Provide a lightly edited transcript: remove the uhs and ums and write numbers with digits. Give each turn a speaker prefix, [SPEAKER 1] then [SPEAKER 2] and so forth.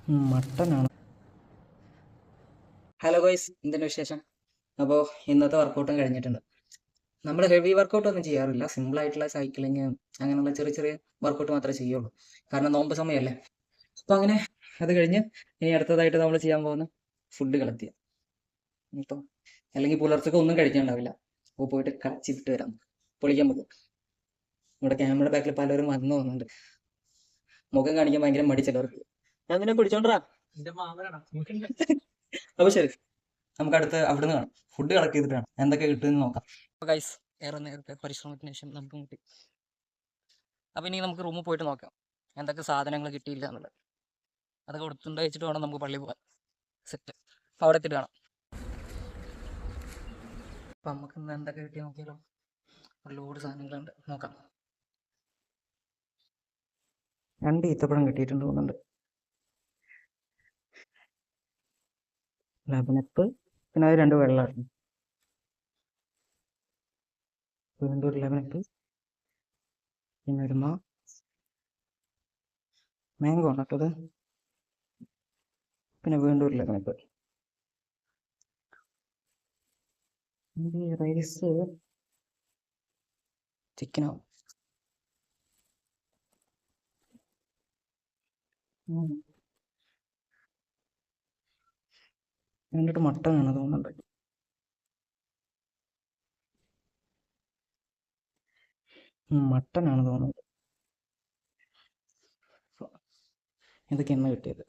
[SPEAKER 1] മട്ടനാണ്. Hello ഗോയ്സ്, എന്തിൻ്റെ വിശേഷം? അപ്പോൾ ഇന്നത്തെ വർക്കൗട്ടും കഴിഞ്ഞിട്ടുണ്ട്. നമ്മൾ ഹെവി വർക്കൗട്ട് ഒന്നും ചെയ്യാറില്ല. സിമ്പിൾ ആയിട്ടുള്ള സൈക്ലിങ് അങ്ങനെയുള്ള ചെറിയ ചെറിയ വർക്കൗട്ട് മാത്രമേ ചെയ്യുള്ളൂ. കാരണം നോമ്പ് സമയമല്ലേ. അപ്പോൾ അങ്ങനെ അത് കഴിഞ്ഞ് ഇനി അടുത്തതായിട്ട് നമ്മൾ ചെയ്യാൻ പോകുന്ന ഫുഡ് കളക്ട് ചെയ്യാം. ഇപ്പം അല്ലെങ്കിൽ പുലർച്ചക്ക് ഒന്നും കഴിക്കാനുണ്ടാവില്ല. അപ്പോൾ പോയിട്ട് കളിച്ചിട്ട് വരാം. പൊളിക്കാൻ പോകും. ഇവിടെ ക്യാമറ ബാക്കിൽ പലരും വന്നു പോകുന്നുണ്ട്. മുഖം കാണിക്കാൻ ഭയങ്കര മടി ചിലവർക്ക്. ഞാൻ നിന്നെ പിടിച്ചോണ്ടാ. അപ്പോൾ ശരി, നമുക്ക് അടുത്ത് അവിടുന്ന് കാണാം. ഫുഡ് കളക്ട് ചെയ്തിട്ട് വേണം എന്തൊക്കെ കിട്ടുമെന്ന് നോക്കാം. അപ്പോൾ ഗൈസ്, ഏറെ നേരത്തെ പരിശ്രമത്തിന് ശേഷം നമുക്ക് കിട്ടി. അപ്പോൾ ഇനി നമുക്ക് റൂമിൽ പോയിട്ട് നോക്കാം എന്തൊക്കെ സാധനങ്ങൾ കിട്ടിയില്ല എന്നുള്ളത്. അതൊക്കെ കൊടുത്തുകൊണ്ട് വെച്ചിട്ട് വേണം നമുക്ക് പള്ളിയിൽ പോകാൻ. സെറ്റ്. അപ്പോൾ അവിടെ എത്തിയിട്ട് കാണാം. അപ്പം നമുക്ക് ഇന്ന് എന്തൊക്കെ കിട്ടി നോക്കിയാലോ. ഒരുപാട് സാധനങ്ങളുണ്ട്, നോക്കാം. 2 ഈത്തപ്പഴം കിട്ടിയിട്ടുണ്ട് തോന്നുന്നുണ്ട്. ലെമനപ്പ്, പിന്നെ അത് 2 വെള്ളമായിരുന്നു. വീണ്ടും ഒരു ലെമനപ്പ്, പിന്നെ ഒരു മാംഗോ ആണ് കേട്ടത്. പിന്നെ വീണ്ടും ഒരു ലെമനപ്പ്. റൈസ് ചിക്കനോ? എന്നിട്ട് മട്ടനാണ് തോന്നുന്നുണ്ട്. മട്ടനാണ് തോന്നുന്നത്. ഇതൊക്കെ എന്നാ കിട്ടിയത്?